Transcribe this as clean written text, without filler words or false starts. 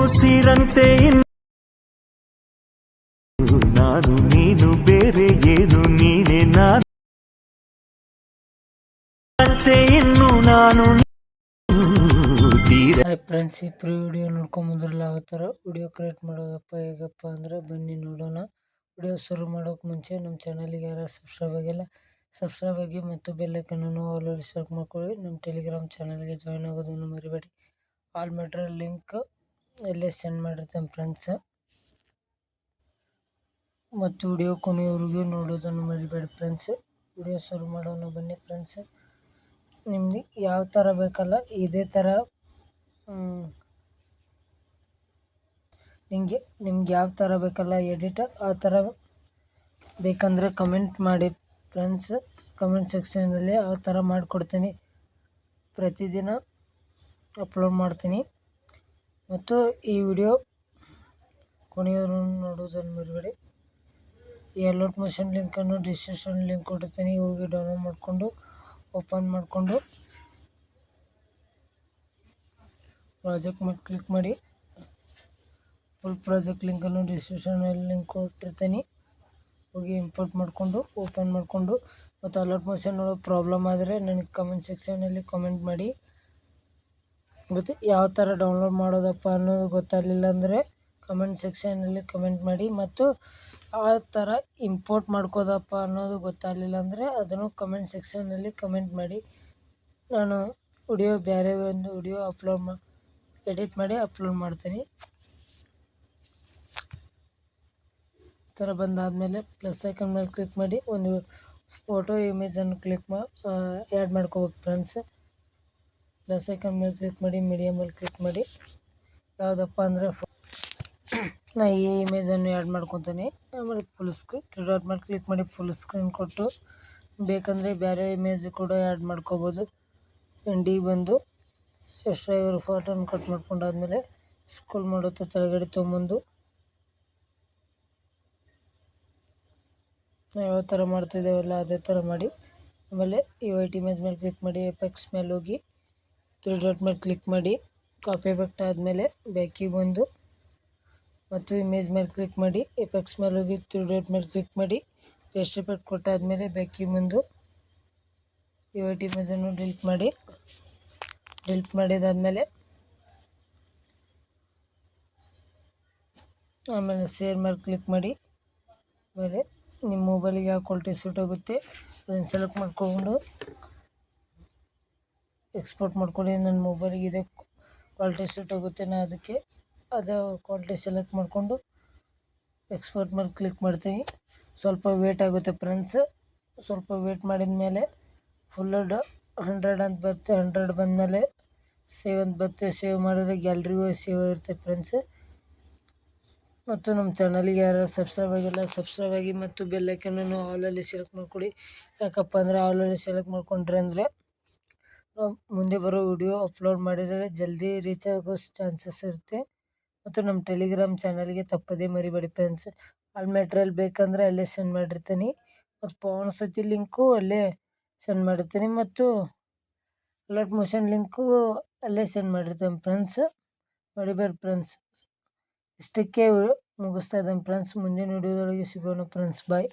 ಉಸಿರಂತೆ ನಾನು ನೀನು ಬೇರೆ ಏನು ನೀನೆ ನಾನು ಇನ್ನು ನಾನು ಹಾಯ್ ಫ್ರೆಂಡ್ಸ್, ಈ ವಿಡಿಯೋ ನೋಡ್ಕೊಂಬಂದ್ರಲ್ಲ ಯಾವ ಥರ ವಿಡಿಯೋ ಕ್ರಿಯೇಟ್ ಮಾಡೋದಪ್ಪ ಹೇಗಪ್ಪ ಅಂದರೆ ಬನ್ನಿ ನೋಡೋಣ. ವಿಡಿಯೋ ಶುರು ಮಾಡೋಕೆ ಮುಂಚೆ ನಮ್ಮ ಚಾನಲ್ಗೆ ಯಾರು ಸಬ್ಸ್ಕ್ರೈಬ್ ಆಗಿ ಮತ್ತು ಬೆಲ್ಲೈಕನ್ನು ಆಲ್ರೆಡಿ ಸೆಲೆಕ್ಟ್ ಮಾಡ್ಕೊಳ್ಳಿ. ನಮ್ಮ ಟೆಲಿಗ್ರಾಮ್ ಚಾನಲ್ಗೆ ಜಾಯ್ನ್ ಆಗೋದನ್ನು ಮರಿಬೇಡಿ. ಆಲ್ ಮೆಟೀರಿಯಲ್ ಲಿಂಕ್ ಎಲ್ಲೇ ಸೆಂಡ್ ಮಾಡಿರ್ತೀನಿ ಫ್ರೆಂಡ್ಸ್. ಮತ್ತು ವಿಡಿಯೋ ಕೊನೆಯವರೆಗೂ ನೋಡೋದನ್ನು ಮರಿಬೇಡಿ ಫ್ರೆಂಡ್ಸ್. ವಿಡಿಯೋ ಶುರು ಮಾಡೋಣ ಬನ್ನಿ ಫ್ರೆಂಡ್ಸ್. ನಿಮ್ಗೆ ಯಾವ ಥರ ಬೇಕಲ್ಲ ಇದೇ ಥರ ನಿಮ್ಗೆ ಯಾವ ಥರ ಬೇಕಲ್ಲ ಎಡಿಟ್ ಆ ಥರ ಬೇಕಂದರೆ ಕಮೆಂಟ್ ಮಾಡಿ ಫ್ರೆಂಡ್ಸ್. ಕಮೆಂಟ್ ಸೆಕ್ಷನಲ್ಲಿ ಆ ಥರ ಮಾಡಿಕೊಡ್ತೀನಿ. ಪ್ರತಿದಿನ ಅಪ್ಲೋಡ್ ಮಾಡ್ತೀನಿ. ಮತ್ತು ಈ ವಿಡಿಯೋ ಕೊನೆಯವರು ನೋಡೋದನ್ನು ಮರಿಬೇಡಿ. ಈ ಅಲರ್ಟ್ ಮೋಷನ್ ಲಿಂಕನ್ನು ಡಿಸ್ಕ್ರಿಪ್ಷನ್ ಲಿಂಕ್ ಕೊಟ್ಟಿರ್ತೀನಿ. ಹೋಗಿ ಡೌನ್ಲೋಡ್ ಮಾಡಿಕೊಂಡು ಓಪನ್ ಮಾಡಿಕೊಂಡು ಪ್ರಾಜೆಕ್ಟ್ ಮೇಲೆ ಕ್ಲಿಕ್ ಮಾಡಿ. ಫುಲ್ ಪ್ರಾಜೆಕ್ಟ್ ಲಿಂಕನ್ನು ಡಿಸ್ಕ್ರಿಪ್ಷನಲ್ಲಿ ಲಿಂಕ್ ಕೊಟ್ಟಿರ್ತೀನಿ. ಹೋಗಿ ಇಂಪೋರ್ಟ್ ಮಾಡಿಕೊಂಡು ಓಪನ್ ಮಾಡಿಕೊಂಡು ಮತ್ತು ಅಲರ್ಟ್ ಮೋಷನ್ ನೋಡೋ ಪ್ರಾಬ್ಲಮ್ ಆದರೆ ನನಗೆ ಕಮೆಂಟ್ ಸೆಕ್ಷನಲ್ಲಿ ಕಮೆಂಟ್ ಮಾಡಿ. ಮತ್ತು ಯಾವ ಥರ ಡೌನ್ಲೋಡ್ ಮಾಡೋದಪ್ಪ ಅನ್ನೋದು ಗೊತ್ತಾಗಲಿಲ್ಲ ಅಂದರೆ ಕಮೆಂಟ್ ಸೆಕ್ಷನಲ್ಲಿ ಕಮೆಂಟ್ ಮಾಡಿ. ಮತ್ತು ಯಾವ ಥರ ಇಂಪೋರ್ಟ್ ಮಾಡ್ಕೋದಪ್ಪ ಅನ್ನೋದು ಗೊತ್ತಾಗಲಿಲ್ಲ ಅಂದರೆ ಅದನ್ನು ಕಮೆಂಟ್ ಸೆಕ್ಷನಲ್ಲಿ ಕಮೆಂಟ್ ಮಾಡಿ. ನಾನು ಬೇರೆ ಒಂದು ವಿಡಿಯೋ ಎಡಿಟ್ ಮಾಡಿ ಅಪ್ಲೋಡ್ ಮಾಡ್ತೀನಿ. ಈ ಥರ ಬಂದಾದಮೇಲೆ ಪ್ಲಸ್ ಐಕನ್ ಮೇಲೆ ಕ್ಲಿಕ್ ಮಾಡಿ ಒಂದು ಫೋಟೋ ಇಮೇಜನ್ನು ಆ್ಯಡ್ ಮಾಡ್ಕೋಬೇಕು ಫ್ರೆಂಡ್ಸ್. ಪ್ಲಸ್ ಐಕನ್ ಮೇಲೆ ಕ್ಲಿಕ್ ಮಾಡಿ ಮೀಡಿಯಮಲ್ಲಿ ಕ್ಲಿಕ್ ಮಾಡಿ. ಯಾವುದಪ್ಪ ಅಂದರೆ ನಾ ಈ ಇಮೇಜನ್ನು ಆ್ಯಡ್ ಮಾಡ್ಕೊತೀನಿ. ಆಮೇಲೆ ಫುಲ್ ಸ್ಕ್ರೀನ್ 3 ಡಾಟ್ ಮೇಲೆ ಕ್ಲಿಕ್ ಮಾಡಿ ಫುಲ್ ಸ್ಕ್ರೀನ್ ಕೊಟ್ಟು ಬೇಕಂದರೆ ಬೇರೆ ಇಮೇಜ್ ಕೂಡ ಆ್ಯಡ್ ಮಾಡ್ಕೋಬೋದು. ಎಂಡಿಗೆ ಬಂದು ಎಕ್ಸ್ಟ್ರಾ ಇರೋ ಫೋಟೋನ ಕಟ್ ಮಾಡ್ಕೊಂಡಾದ್ಮೇಲೆ ಸ್ಕ್ರೋಲ್ ಮಾಡುತ್ತಾ ಕೆಳಗಡೆ ತೊಗೊಂಬಂದು ನಾವು ಯಾವ ಥರ ಮಾಡ್ತಿದ್ದೇವಲ್ಲ ಅದೇ ಥರ ಮಾಡಿ. ಆಮೇಲೆ ಈ ವೈಟ್ ಇಮೇಜ್ ಮೇಲೆ ಕ್ಲಿಕ್ ಮಾಡಿ ಎಫೆಕ್ಟ್ಸ್ ಮೇಲೆ ಹೋಗಿ 3 ಡಾಟ್ ಮೇಲೆ ಕ್ಲಿಕ್ ಮಾಡಿ ಕಾಪಿ ಎಫೆಕ್ಟ್ ಆದಮೇಲೆ ಬ್ಯಾಕಿಗೆ ಬಂದು ಮತ್ತು ಇಮೇಜ್ ಮೇಲೆ ಕ್ಲಿಕ್ ಮಾಡಿ ಎಫೆಕ್ಟ್ಸ್ ಮೇಲೆ ಹೋಗಿ 3 ಡಾಟ್ ಮೇಲೆ ಕ್ಲಿಕ್ ಮಾಡಿ ಪೇಸ್ಟ್ ಎಫೆಕ್ಟ್ ಕೊಟ್ಟಾದಮೇಲೆ ಬ್ಯಾಕಿಗೆ ಬಂದು ಈ ವೈಟ್ ಇಮೇಜನ್ನು ಡಿಲೀಟ್ ಮಾಡಿದಾದಮೇಲೆ ಆಮೇಲೆ ಶೇರ್ ಮೇಲೆ ಕ್ಲಿಕ್ ಮಾಡಿ. ಆಮೇಲೆ ನಿಮ್ಮ ಮೊಬೈಲಿಗೆ ಯಾವ ಕ್ವಾಲಿಟಿ ಸೂಟ್ ಆಗುತ್ತೆ ಅದನ್ನು ಸೆಲೆಕ್ಟ್ ಮಾಡ್ಕೊಂಡು ಎಕ್ಸ್ಪೋರ್ಟ್ ಮಾಡ್ಕೊಳ್ಳಿ. ನನ್ನ ಮೊಬೈಲಿಗೆ ಇದೇ ಕ್ವಾಲಿಟಿ ಸೂಟ್ ಆಗುತ್ತೆ, ನಾನು ಅದಕ್ಕೆ ಅದೇ ಕ್ವಾಲಿಟಿ ಸೆಲೆಕ್ಟ್ ಮಾಡಿಕೊಂಡು ಎಕ್ಸ್ಪೋರ್ಟ್ ಮೇಲೆ ಕ್ಲಿಕ್ ಮಾಡ್ತೀನಿ. ಸ್ವಲ್ಪ ವೇಟ್ ಆಗುತ್ತೆ ಫ್ರೆಂಡ್ಸ್. ಸ್ವಲ್ಪ ವೇಟ್ ಮಾಡಿದ ಮೇಲೆ ಫುಲ್ 100 ಅಂತ ಬರುತ್ತೆ. 100 ಬಂದಮೇಲೆ ಸೇವ್ ಅಂತ ಬರುತ್ತೆ. ಸೇವ್ ಮಾಡಿದ್ರೆ ಗ್ಯಾಲರಿಗೂ ಸೇವ್ ಇರುತ್ತೆ ಫ್ರೆಂಡ್ಸ್. ಮತ್ತು ನಮ್ಮ ಚಾನಲಿಗೆ ಯಾರು ಸಬ್ಸ್ಕ್ರೈಬ್ ಆಗಿ ಮತ್ತು ಬೆಲ್ಲೈಕನ್ನು ಆಲಲ್ಲಿ ಸೆಲೆಕ್ಟ್ ಮಾಡ್ಕೊಳ್ಳಿ. ಯಾಕಪ್ಪ ಅಂದರೆ ಆಲಲ್ಲಿ ಸೆಲೆಕ್ಟ್ ಮಾಡ್ಕೊಂಡ್ರೆ ಅಂದರೆ ನಾವು ಮುಂದೆ ಬರೋ ವಿಡಿಯೋ ಅಪ್ಲೋಡ್ ಮಾಡಿದರೆ ಜಲ್ದಿ ರೀಚ್ ಆಗೋ ಚಾನ್ಸಸ್ ಇರುತ್ತೆ. ಮತ್ತು ನಮ್ಮ ಟೆಲಿಗ್ರಾಮ್ ಚಾನಲ್ಗೆ ತಪ್ಪದೇ ಮರಿಬೇಡಿ ಫ್ರೆಂಡ್ಸ್. ಆಲ್ ಮೆಟೀರಿಯಲ್ ಬೇಕಂದರೆ ಅಲ್ಲೇ ಸೆಂಡ್ ಮಾಡಿರ್ತೀನಿ. ಮತ್ತು ಪವನ್ ಸತಿ ಲಿಂಕು ಅಲ್ಲೇ ಸೆಂಡ್ ಮಾಡಿರ್ತೀನಿ. ಮತ್ತು ಅಲರ್ಟ್ ಮೋಷನ್ ಲಿಂಕು ಅಲ್ಲೇ ಸೆಂಡ್ ಮಾಡಿರ್ತೀನಿ ಫ್ರೆಂಡ್ಸ್. ಮರಿಬೇಡಿ ಫ್ರೆಂಡ್ಸ್. ಇಷ್ಟಕ್ಕೆ ಮುಗಿಸ್ತಾ ಇದ್ದೀನಿ ಫ್ರೆಂಡ್ಸ್. ಮುಂದಿನ ವಿಡಿಯೋದೊಳಗೆ ಸಿಗೋಣ ಫ್ರೆಂಡ್ಸ್. ಬಾಯ್.